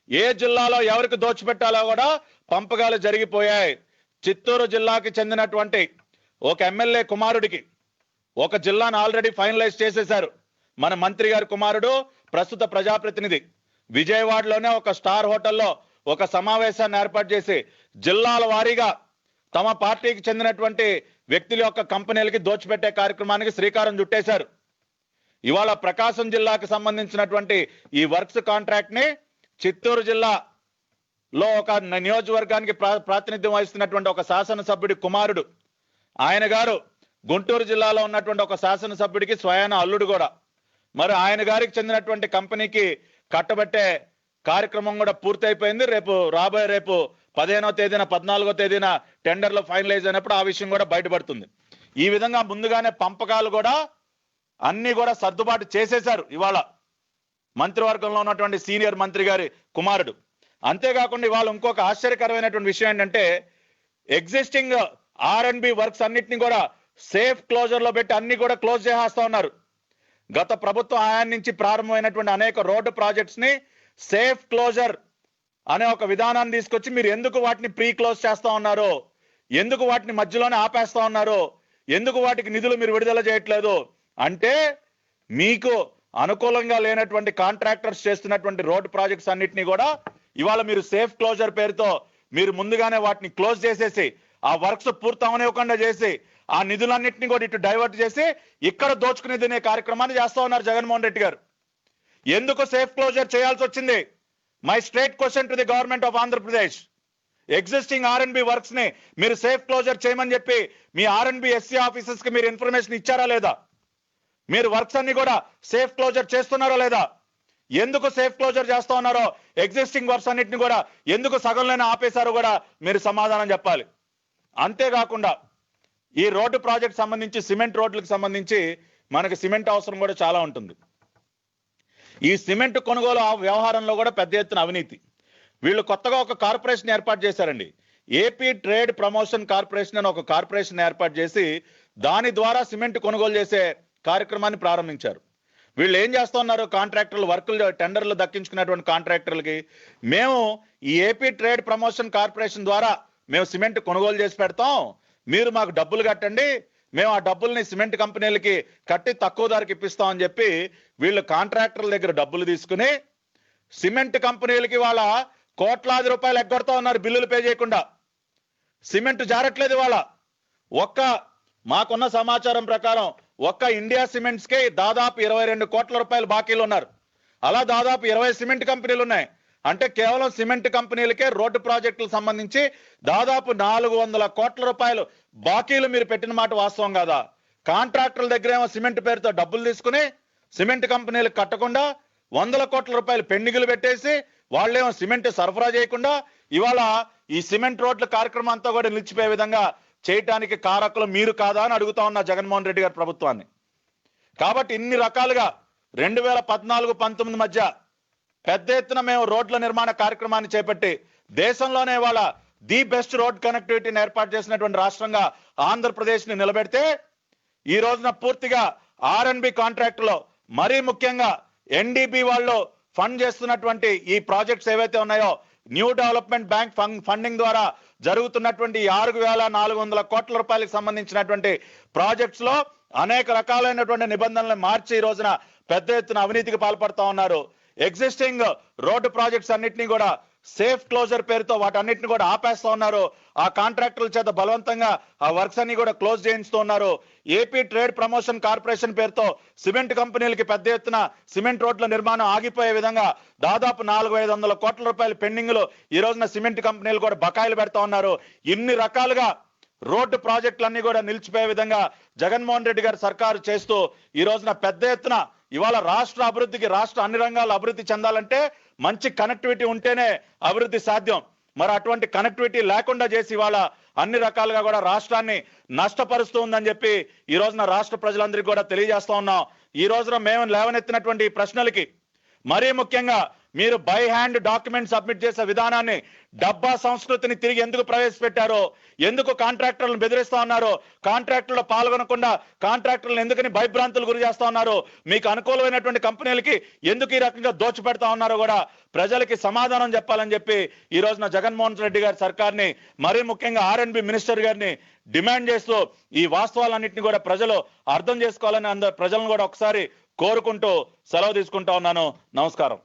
ఏ జిల్లాలో ఎవరికి దోచిపెట్టాలో కూడా పంపకాలు జరిగిపోయాయి. చిత్తూరు జిల్లాకి చెందినటువంటి ఒక ఎమ్మెల్యే కుమారుడికి ఒక జిల్లాను ఆల్రెడీ ఫైనలైజ్ చేసేశారు. మన మంత్రి గారి కుమారుడు ప్రస్తుత ప్రజాప్రతినిధి విజయవాడలోనే ఒక స్టార్ హోటల్లో ఒక సమావేశాన్ని ఏర్పాటు చేసి జిల్లాల వారీగా తమ పార్టీకి చెందినటువంటి వ్యక్తుల యొక్క కంపెనీలకి దోచిపెట్టే కార్యక్రమానికి శ్రీకారం చుట్టేశారు. ఇవాళ ప్రకాశం జిల్లాకు సంబంధించినటువంటి ఈ వర్క్స్ కాంట్రాక్ట్ ని చిత్తూరు జిల్లాలో ఒక నియోజకవర్గానికి ప్రాతినిధ్యం వహిస్తున్నటువంటి ఒక శాసనసభ్యుడి కుమారుడు, ఆయన గారు గుంటూరు జిల్లాలో ఉన్నటువంటి ఒక శాసనసభ్యుడికి స్వయాన అల్లుడు కూడా, మరి ఆయన గారికి చెందినటువంటి కంపెనీకి కట్టబెట్టే కార్యక్రమం కూడా పూర్తయిపోయింది. రేపు 15వ తేదీన 14వ తేదీన టెండర్లు ఫైనలైజ్ అయినప్పుడు ఆ విషయం కూడా బయటపడుతుంది. ఈ విధంగా ముందుగానే పంపకాలు కూడా అన్ని కూడా సర్దుబాటు చేసేశారు ఇవాళ మంత్రివర్గంలో ఉన్నటువంటి సీనియర్ మంత్రి గారి కుమారుడు. అంతేకాకుండా ఇవాళ ఇంకొక ఆశ్చర్యకరమైనటువంటి విషయం ఏంటంటే ఎగ్జిస్టింగ్ R&B వర్క్స్ అన్నిటిని కూడా సేఫ్ క్లోజర్ లో పెట్టి అన్ని కూడా క్లోజ్ చేసేస్తా ఉన్నారు. గత ప్రభుత్వం హయాం నుంచి ప్రారంభమైనటువంటి అనేక రోడ్డు ప్రాజెక్ట్స్ ని సేఫ్ క్లోజర్ అనే ఒక విధానాన్ని తీసుకొచ్చి మీరు ఎందుకు వాటిని ప్రీ క్లోజ్ చేస్తా ఉన్నారు? ఎందుకు వాటిని మధ్యలోనే ఆపేస్తా ఉన్నారు? ఎందుకు వాటికి నిధులు మీరు విడుదల చేయట్లేదు? అంటే మీకు అనుకూలంగా లేనటువంటి కాంట్రాక్టర్స్ చేస్తున్నటువంటి రోడ్ ప్రాజెక్ట్స్ అన్నిటినీ కూడా ఇవాళ మీరు సేఫ్ క్లోజర్ పేరుతో మీరు ముందుగానే వాటిని క్లోజ్ చేసేసి ఆ వర్క్స్ పూర్తి అవనివ్వకుండా చేసి ఆ నిధులన్నింటినీ కూడా ఇటు డైవర్ట్ చేసి ఇక్కడ దోచుకునే తినే కార్యక్రమాన్ని చేస్తా ఉన్నారు జగన్మోహన్ రెడ్డి గారు. ఎందుకు సేఫ్ క్లోజర్ చేయాల్సి వచ్చింది? My straight question to the government of Andhra Pradesh. Existing R&B works ని మీరు సేఫ్ క్లోజర్ చేయమని చెప్పి మీ R&B ఎస్సీ ఆఫీసర్స్ కి మీరు ఇన్ఫర్మేషన్ ఇచ్చారా లేదా? మీరు వర్క్స్ అన్ని కూడా సేఫ్ క్లోజర్ చేస్తున్నారా లేదా? ఎందుకు సేఫ్ క్లోజర్ చేస్తా ఉన్నారో, ఎగ్జిస్టింగ్ వర్క్స్ అన్నిటిని కూడా ఎందుకు సగంలోనే ఆపేశారో కూడా మీరు సమాధానం చెప్పాలి. అంతేకాకుండా ఈ రోడ్డు ప్రాజెక్ట్ సంబంధించి సిమెంట్ రోడ్లకు సంబంధించి మనకి సిమెంట్ అవసరం కూడా చాలా ఉంటుంది. ఈ సిమెంట్ కొనుగోలు వ్యవహారంలో కూడా పెద్ద ఎత్తున అవినీతి. వీళ్ళు కొత్తగా ఒక కార్పొరేషన్ ఏర్పాటు చేశారండి. ఏపీ ట్రేడ్ ప్రమోషన్ కార్పొరేషన్ అని ఒక కార్పొరేషన్ ఏర్పాటు చేసి దాని ద్వారా సిమెంట్ కొనుగోలు చేసే కార్యక్రమాన్ని ప్రారంభించారు. వీళ్ళు ఏం చేస్తున్నారు? కాంట్రాక్టర్లు వర్కులు టెండర్లు దక్కించుకున్నటువంటి కాంట్రాక్టర్లకి మేము ఈ ఏపీ ట్రేడ్ ప్రమోషన్ కార్పొరేషన్ ద్వారా మేము సిమెంట్ కొనుగోలు చేసి పెడతాం, మీరు మాకు డబ్బులు కట్టండి, మేము ఆ డబ్బుల్ని సిమెంట్ కంపెనీలకి కట్టి తక్కువ ధరకి ఇప్పిస్తాం అని చెప్పి వీళ్ళు కాంట్రాక్టర్ల దగ్గర డబ్బులు తీసుకుని సిమెంట్ కంపెనీలకి వాళ్ళ కోట్లాది రూపాయలు ఎగ్గొడతా ఉన్నారు బిల్లులు పే చేయకుండా. సిమెంట్ జారట్లేదు ఇవాళ. మాకున్న సమాచారం ప్రకారం ఒక్క ఇండియా సిమెంట్స్ కి దాదాపు 22 కోట్ల రూపాయలు బాకీలు ఉన్నారు. అలా దాదాపు 20 సిమెంట్ కంపెనీలు ఉన్నాయి. అంటే కేవలం సిమెంట్ కంపెనీలకే రోడ్డు ప్రాజెక్టులకు సంబంధించి దాదాపు 400 కోట్ల రూపాయలు బాకీలు మీరు పెట్టిన మాట వాస్తవం కాదా? కాంట్రాక్టర్ల దగ్గర ఏమో సిమెంట్ పేరుతో డబ్బులు తీసుకుని సిమెంట్ కంపెనీలకు కట్టకుండా వందల కోట్ల రూపాయలు పెండింగులు పెట్టేసి వాళ్ళేమో సిమెంట్ సరఫరా చేయకుండా ఇవాళ ఈ సిమెంట్ రోడ్ల కార్యక్రమం అంతా కూడా నిలిచిపోయే విధంగా చేయటానికి కారకులు మీరు కాదా అని అడుగుతా ఉన్న జగన్మోహన్ రెడ్డి గారి ప్రభుత్వాన్ని. కాబట్టి ఇన్ని రకాలుగా 2014-19 మధ్య పెద్ద ఎత్తున మేము రోడ్ల నిర్మాణ కార్యక్రమాన్ని చేపట్టి దేశంలోనే ఇవాళ ది బెస్ట్ రోడ్ కనెక్టివిటీని ఏర్పాటు చేసినటువంటి రాష్ట్రంగా ఆంధ్రప్రదేశ్ ని నిలబెడితే ఈ రోజున పూర్తిగా ఆర్ఎన్బి కాంట్రాక్ట్ లో మరీ ముఖ్యంగా ఎన్డీబీ వాళ్ళు ఫండ్ చేస్తున్నటువంటి ఈ ప్రాజెక్ట్స్ ఏవైతే ఉన్నాయో న్యూ డెవలప్మెంట్ బ్యాంక్ ఫండింగ్ ద్వారా జరుగుతున్నటువంటి 6,400 కోట్ల రూపాయలకు సంబంధించినటువంటి ప్రాజెక్ట్స్ లో అనేక రకాలైనటువంటి నిబంధనలను మార్చి ఈ రోజున పెద్ద ఎత్తున అవినీతికి పాల్పడుతూ ఉన్నారు. ఎగ్జిస్టింగ్ రోడ్డు ప్రాజెక్ట్స్ అన్నింటినీ కూడా సేఫ్ క్లోజర్ పేరుతో వాటన్నిటిని కూడా ఆపేస్తా ఉన్నారు. ఆ కాంట్రాక్టర్ల చేత బలవంతంగా ఆ వర్క్స్ అన్ని కూడా క్లోజ్ చేయిస్తూ ఉన్నారు. ఏపీ ట్రేడ్ ప్రమోషన్ కార్పొరేషన్ పేరుతో సిమెంట్ కంపెనీలకి పెద్ద ఎత్తున సిమెంట్ రోడ్ల నిర్మాణం ఆగిపోయే విధంగా దాదాపు 400-500 కోట్ల రూపాయల పెండింగ్లు ఈ రోజున సిమెంట్ కంపెనీలు కూడా బకాయిలు పెడతా ఉన్నారు. ఇన్ని రకాలుగా రోడ్డు ప్రాజెక్టులన్నీ కూడా నిలిచిపోయే విధంగా జగన్మోహన్ రెడ్డి గారి సర్కారు చేస్తూ ఈ రోజున పెద్ద ఎత్తున ఇవాళ రాష్ట్ర అభివృద్ధికి రాష్ట్ర అన్ని రంగాలు అభివృద్ధి చెందాలంటే మంచి కనెక్టివిటీ ఉంటేనే అభివృద్ధి సాధ్యం. మరి అటువంటి కనెక్టివిటీ లేకుండా చేసి ఇవాళ అన్ని రకాలుగా కూడా రాష్ట్రాన్ని నష్టపరుస్తూ ఉందని చెప్పి ఈ రోజున రాష్ట్ర ప్రజలందరికీ కూడా తెలియజేస్తా ఉన్నాం. ఈ రోజున మేము లేవనెత్తినటువంటి ఈ ప్రశ్నలకి మరీ ముఖ్యంగా మీరు బై హ్యాండ్ డాక్యుమెంట్ సబ్మిట్ చేసే విధానాన్ని డబ్బా సంస్కృతిని తిరిగి ఎందుకు ప్రవేశపెట్టారో, ఎందుకు కాంట్రాక్టర్లను బెదిరిస్తా ఉన్నారు, కాంట్రాక్టుల్లో పాల్గొనకుండా కాంట్రాక్టర్లను ఎందుకని భయభ్రాంతులు గురి చేస్తా ఉన్నారు, మీకు అనుకూలమైనటువంటి కంపెనీలకి ఎందుకు ఈ రకంగా దోచిపెడతా ఉన్నారో కూడా ప్రజలకి సమాధానం చెప్పాలని చెప్పి ఈ రోజున జగన్మోహన్ రెడ్డి గారి సర్కార్ని మరీ ముఖ్యంగా ఆర్ఎన్బి మినిస్టర్ గారిని డిమాండ్ చేస్తూ ఈ వాస్తవాలన్నింటినీ కూడా ప్రజలు అర్థం చేసుకోవాలని ప్రజలను కూడా ఒకసారి కోరుకుంటూ సెలవు తీసుకుంటా ఉన్నాను. నమస్కారం.